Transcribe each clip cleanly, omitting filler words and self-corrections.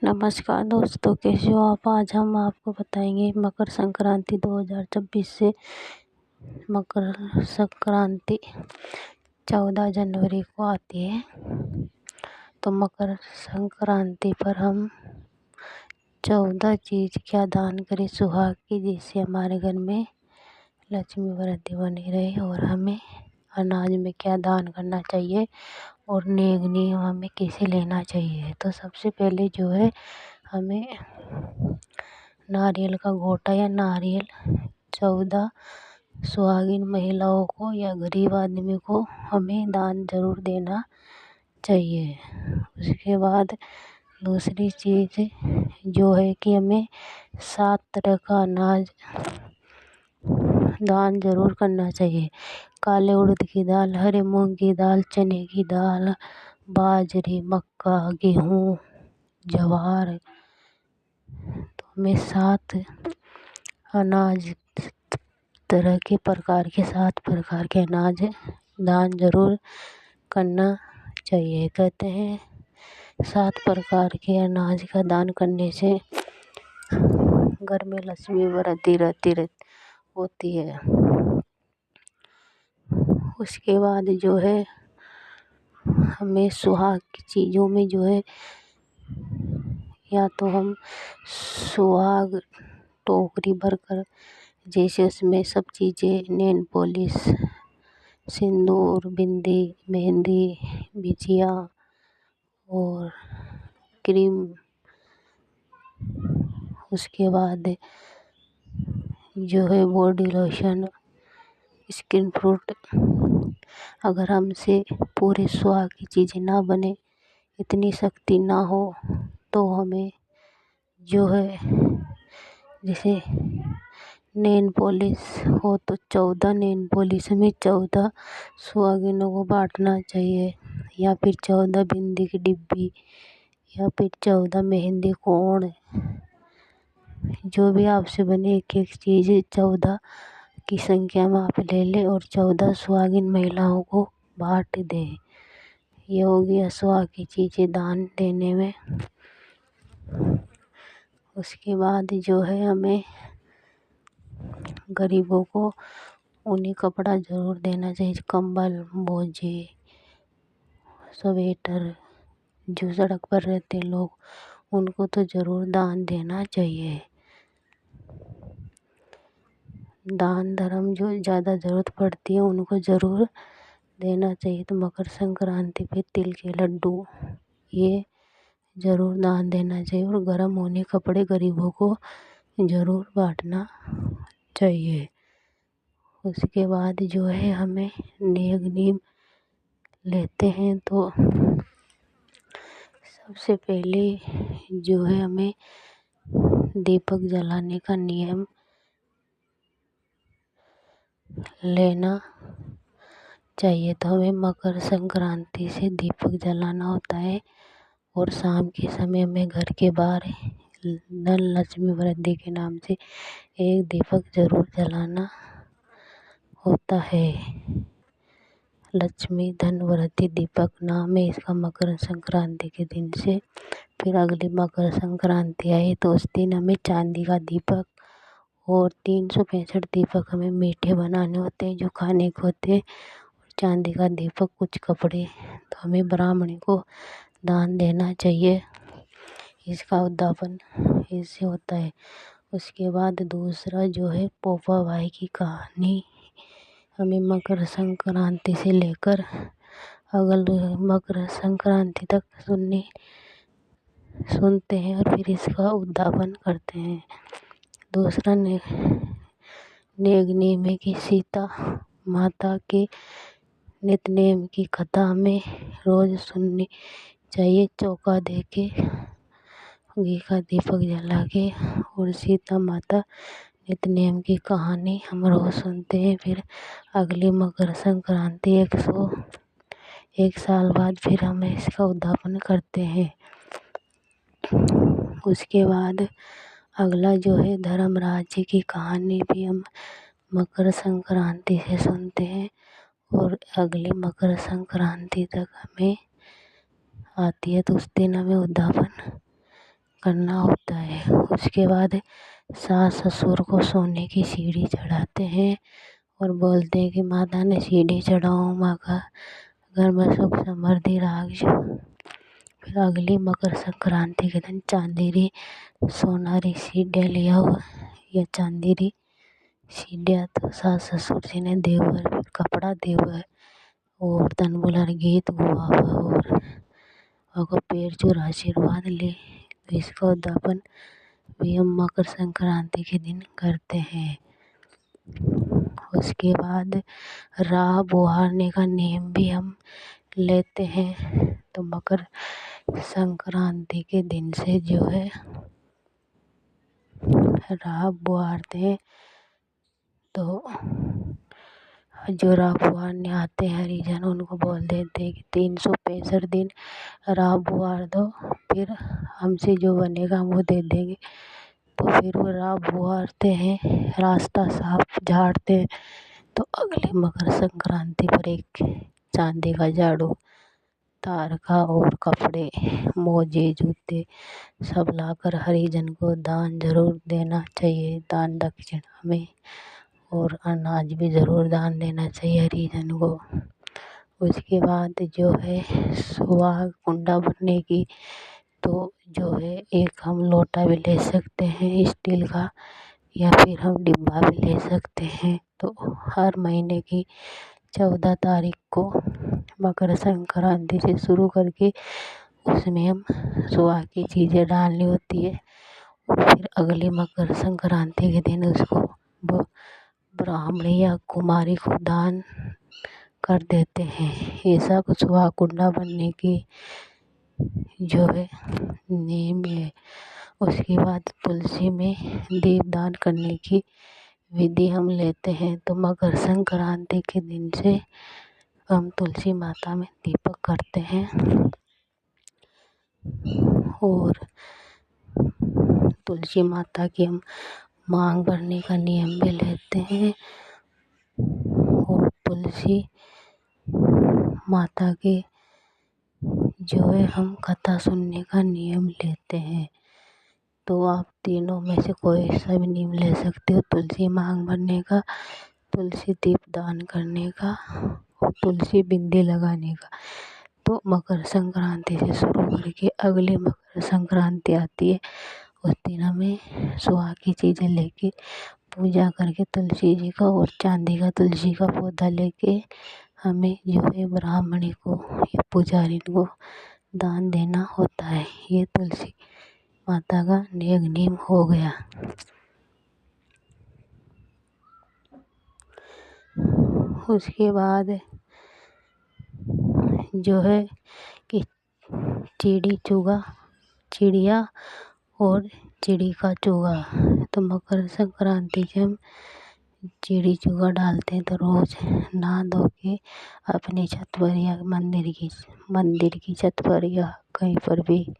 नमस्कार दोस्तों, कैसे हो आप। आज हम आपको बताएंगे मकर संक्रांति 2026 से। मकर संक्रांति 14 जनवरी को आती है। तो मकर संक्रांति पर हम 14 चीज़ क्या दान करें सुहाग की, जिससे हमारे घर में लक्ष्मी वृद्धि बनी रहे। और हमें अनाज में क्या दान करना चाहिए और नेक नियम हमें कैसे लेना चाहिए। तो सबसे पहले जो है हमें नारियल का घोटा या नारियल 14 सुहागिन महिलाओं को या गरीब आदमी को हमें दान ज़रूर देना चाहिए। उसके बाद दूसरी चीज़ जो है कि हमें 7 तरह का अनाज दान ज़रूर करना चाहिए। काले उड़द की दाल, हरे मूंग की दाल, चने की दाल, बाजरे, मक्का, गेहूँ, ज्वार। तो हमें 7 अनाज तरह के प्रकार के 7 प्रकार के अनाज दान ज़रूर करना चाहिए। कहते हैं 7 प्रकार के अनाज का दान करने से घर में लक्ष्मी वृद्धि रहती होती है। उसके बाद जो है हमें सुहाग की चीज़ों में जो है या तो हम सुहाग टोकरी भरकर, जैसे उसमें सब चीज़ें नेल पॉलिश, सिंदूर, बिंदी, मेहंदी, बिछिया और क्रीम। उसके बाद जो है बॉडी लोशन, स्किन फ्रूट। अगर हमसे पूरे सुहाग की चीज़ें ना बने, इतनी शक्ति ना हो, तो हमें जो है जैसे नेल पॉलिश हो तो 14 नेल पॉलिश में 14 सुहागिनों को बांटना चाहिए, या फिर 14 बिंदी की डिब्बी, या फिर 14 मेहंदी कोण। जो भी आपसे बने एक एक चीज़ 14 की संख्या में आप ले लें और 14 सुहागिन महिलाओं को बांट दें। ये हो गया सुहाग की चीज़ें दान देने में। उसके बाद जो है हमें गरीबों को ऊनी कपड़ा ज़रूर देना चाहिए। कंबल, मोजे, स्वेटर। जो सड़क पर रहते लोग, उनको तो ज़रूर दान देना चाहिए। दान धर्म जो ज़्यादा ज़रूरत पड़ती है उनको ज़रूर देना चाहिए। तो मकर संक्रांति पे तिल के लड्डू ये ज़रूर दान देना चाहिए, और गर्म ऊनी कपड़े गरीबों को ज़रूर बांटना चाहिए। उसके बाद जो है हमें नेक नियम लेते हैं तो सबसे पहले जो है हमें दीपक जलाने का नियम लेना चाहिए। तो हमें मकर संक्रांति से दीपक जलाना होता है, और शाम के समय में घर के बाहर धन लक्ष्मी वृद्धि के नाम से एक दीपक ज़रूर जलाना होता है। लक्ष्मी धन वृद्धि दीपक नाम है इसका मकर संक्रांति के दिन से। फिर अगली मकर संक्रांति आई तो उस दिन हमें चांदी का दीपक और 365 दीपक हमें मीठे बनाने होते हैं जो खाने को होते हैं। चांदी का दीपक, कुछ कपड़े तो हमें ब्राह्मणी को दान देना चाहिए। इसका उद्यापन इससे होता है। उसके बाद दूसरा जो है पोपा भाई की कहानी हमें मकर संक्रांति से लेकर अगले मकर संक्रांति तक सुनते हैं और फिर इसका उद्यापन करते हैं। दूसरा नेक नियम है कि सीता माता के नित्य की कथा हमें रोज़ सुननी चाहिए। चौका दे के, घी का दीपक जला के, और सीता माता नित्य नेम की कहानी हम रोज़ सुनते हैं। फिर अगली मकर संक्रांति 101 साल बाद फिर हम इसका उद्यापन करते हैं। उसके बाद अगला जो है धर्मराज की कहानी भी हम मकर संक्रांति से सुनते हैं, और अगली मकर संक्रांति तक हमें आती है। तो उस दिन हमें उद्यापन करना होता है। उसके बाद सास ससुर को सोने की सीढ़ी चढ़ाते हैं और बोलते हैं कि माता ने सीढ़ी चढ़ाओ, माँ का घर में सुख समृद्धि राज। फिर अगली मकर संक्रांति के दिन चांदेरी सोनारी सीढ़ियाँ लिया हुआ या चांदेरी सीढ़ियाँ तो सास ससुर जी ने देवर फिर कपड़ा देवर और तनबुलर गीत गुआ और पैर छूर आशीर्वाद ले। तो इसका उद्यापन भी हम मकर संक्रांति के दिन करते हैं। उसके बाद राह बुहारने का नियम भी हम लेते हैं। तो मकर संक्रांति के दिन से जो है राह बुहारते हैं। तो जो राह बुहारने आते हैं हरिजन उनको बोल देते हैं कि 365 दिन राह बुहार दो, फिर हमसे जो बनेगा हम वो दे देंगे। तो फिर वो राह बुहारते हैं, रास्ता साफ झाड़ते हैं। तो अगली मकर संक्रांति पर एक चांदी का झाड़ू, तार का और कपड़े मोजे जूते सब लाकर हरिजन को दान जरूर देना चाहिए, दान दक्षिणा में। और अनाज भी ज़रूर दान देना चाहिए हरिजन को। उसके बाद जो है सुहाग कुंडा भरने की, तो जो है एक हम लोटा भी ले सकते हैं स्टील का, या फिर हम डिब्बा भी ले सकते हैं। तो हर महीने की 14 तारीख को मकर संक्रांति से शुरू करके उसमें हम सुहाग की चीज़ें डालनी होती है। और फिर अगली मकर संक्रांति के दिन उसको ब्राह्मण या कुमारी को दान कर देते हैं। ऐसा कुछ सुहाग कुंडा बनने की जो है नेम है। उसके बाद तुलसी में दीपदान करने की विधि हम लेते हैं। तो मकर संक्रांति के दिन से हम तुलसी माता में दीपक करते हैं और तुलसी माता की हम मांग भरने का नियम भी लेते हैं। और तुलसी माता के जो है हम कथा सुनने का नियम लेते हैं। तो आप तीनों में से कोई सा भी नियम ले सकते हो, तुलसी मांग भरने का, तुलसी दीप दान करने का और तुलसी बिंदी लगाने का। तो मकर संक्रांति से शुरू करके अगली मकर संक्रांति आती है, उस दिन हमें सुहाग की चीज़ें लेके पूजा करके तुलसी जी का और चांदी का तुलसी का पौधा लेके हमें जो है ब्राह्मणी को या पुजारी को दान देना होता है। ये तुलसी माता का नेक नियम हो गया। उसके बाद जो है कि चिड़िया और चिड़ी का चूगा। तो मकर संक्रांति से हम चिड़ी चूगा डालते हैं। तो रोज़ नहा धो के अपनी छत पर या मंदिर की छत पर या कहीं पर भी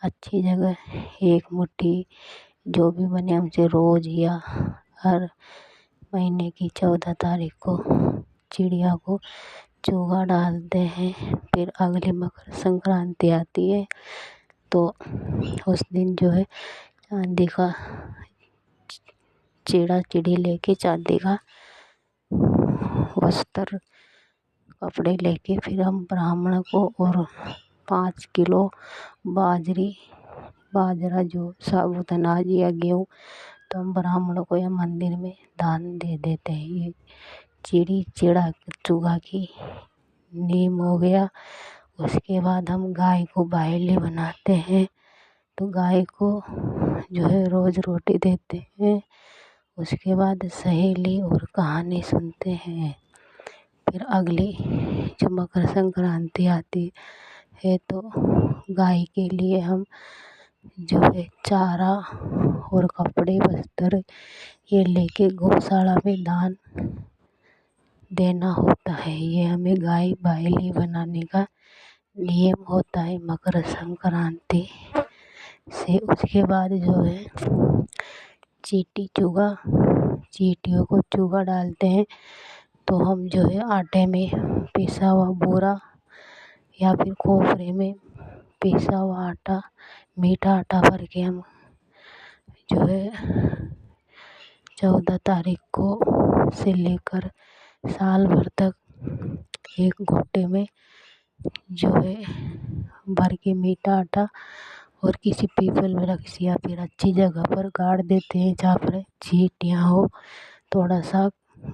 अच्छी जगह एक मुट्ठी जो भी बने हमसे रोज़ या हर महीने की 14 तारीख को चिड़िया को चूगा डालते हैं। फिर अगली मकर संक्रांति आती है, तो उस दिन जो है चांदी का चिड़ी लेके चांदी का वस्त्र कपड़े लेके फिर हम ब्राह्मण को और 5 किलो बाजरा जो साबुत अनाज या गेहूँ, तो हम ब्राह्मणों को या मंदिर में दान दे देते हैं। ये चिड़ा चूगा की नियम हो गया। उसके बाद हम गाय को बायले बनाते हैं। तो गाय को जो है रोज़ रोटी देते हैं। उसके बाद सहेली और कहानी सुनते हैं। फिर अगली जो मकर संक्रांति आती है, तो गाय के लिए हम जो है चारा और कपड़े वस्त्र ये लेके गौशाला में दान देना होता है। ये हमें गाय बायली बनाने का नियम होता है मकर संक्रांति से। उसके बाद जो है चींटियों को चूगा डालते हैं। तो हम जो है आटे में पिसा हुआ बूरा या फिर खोपरे में पिसा हुआ आटा मीठा आटा भर के हम जो है 14 तारीख को से लेकर साल भर तक एक घोटे में जो है भर के मीठा आटा और किसी पीपल वृक्ष या फिर अच्छी जगह पर गाड़ देते हैं जहाँ पर चींटियाँ हो। थोड़ा सा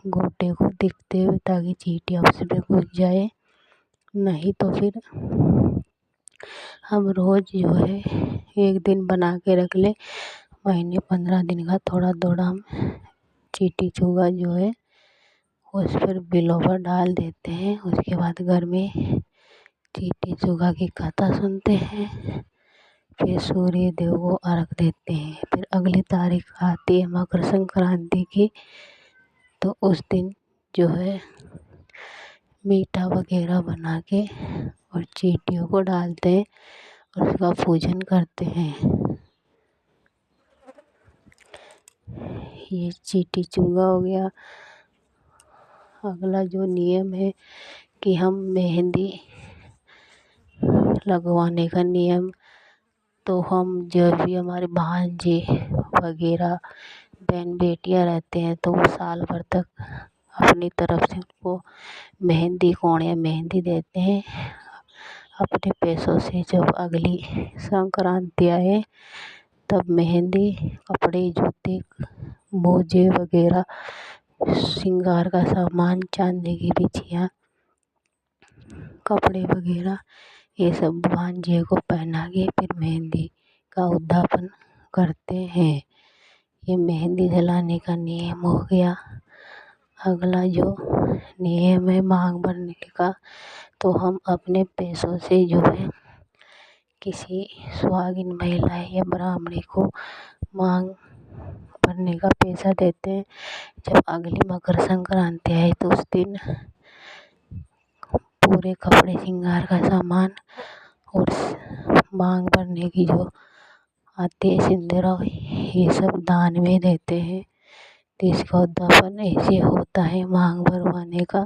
घोटे को दिखते हुए ताकि चींटियाँ उसमें घुस जाए, नहीं तो फिर हम रोज़ जो है एक दिन बना के रख ले, महीने 15 दिन का थोड़ा थोड़ा हम चींटी चूहा जो है उस पर बिलों पर डाल देते हैं। उसके बाद घर में चींटी चूहा की कथा सुनते हैं, फिर सूर्य देव को अर्घ देते हैं। फिर अगली तारीख आती है मकर संक्रांति की, तो उस दिन जो है मीठा वगैरह बना के और चींटियों को डालते हैं और उसका पूजन करते हैं। ये चींटी चूहा हो गया। अगला जो नियम है कि हम मेहंदी लगवाने का नियम, तो हम जो भी हमारे भांजे वगैरह बहन बेटियां रहते हैं तो वो साल भर तक अपनी तरफ से उनको मेहंदी कोण या मेहंदी देते हैं अपने पैसों से। जब अगली संक्रांति आए तब मेहंदी, कपड़े, जूते, मोजे वगैरह, श्रृंगार का सामान, चांदी की बिछिया, कपड़े वगैरह, ये सब भांजे को पहना के फिर मेहंदी का उद्यापन करते हैं। ये मेहंदी जलाने का नियम हो गया। अगला जो नियम है मांग भरने का, तो हम अपने पैसों से जो है किसी सुहागिन महिला या ब्राह्मणी को मांग भरने का पैसा देते हैं। जब अगली मकर संक्रांति आए तो उस दिन पूरे कपड़े, श्रृंगार का सामान और मांग भरने की जो आते हैं सिंदूर, ये सब दान में देते हैं। तो इसका उद्यापन ऐसे होता है मांग भरवाने का।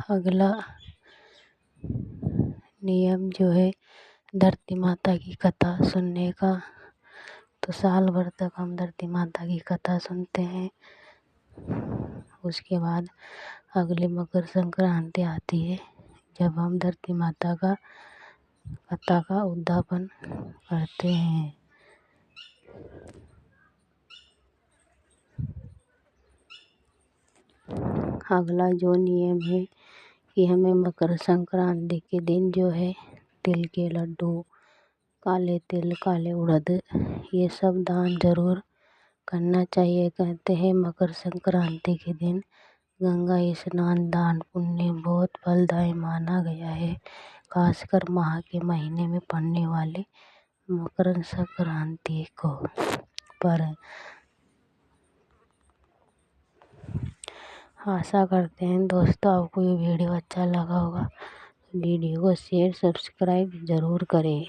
अगला नियम जो है धरती माता की कथा सुनने का, तो साल भर तक हम धरती माता की कथा सुनते हैं। उसके बाद अगली मकर संक्रांति आती है जब हम धरती माता का कथा का उद्यापन करते हैं। अगला जो नियम है कि हमें मकर संक्रांति के दिन जो है तिल के लड्डू, काले तिल, काले उड़द, ये सब दान ज़रूर करना चाहिए। कहते हैं मकर संक्रांति के दिन गंगा स्नान दान पुण्य बहुत फलदायी माना गया है, खासकर माह के महीने में पड़ने वाले मकर संक्रांति को पर। आशा करते हैं दोस्तों आपको ये वीडियो अच्छा लगा होगा। वीडियो को शेयर सब्सक्राइब ज़रूर करें।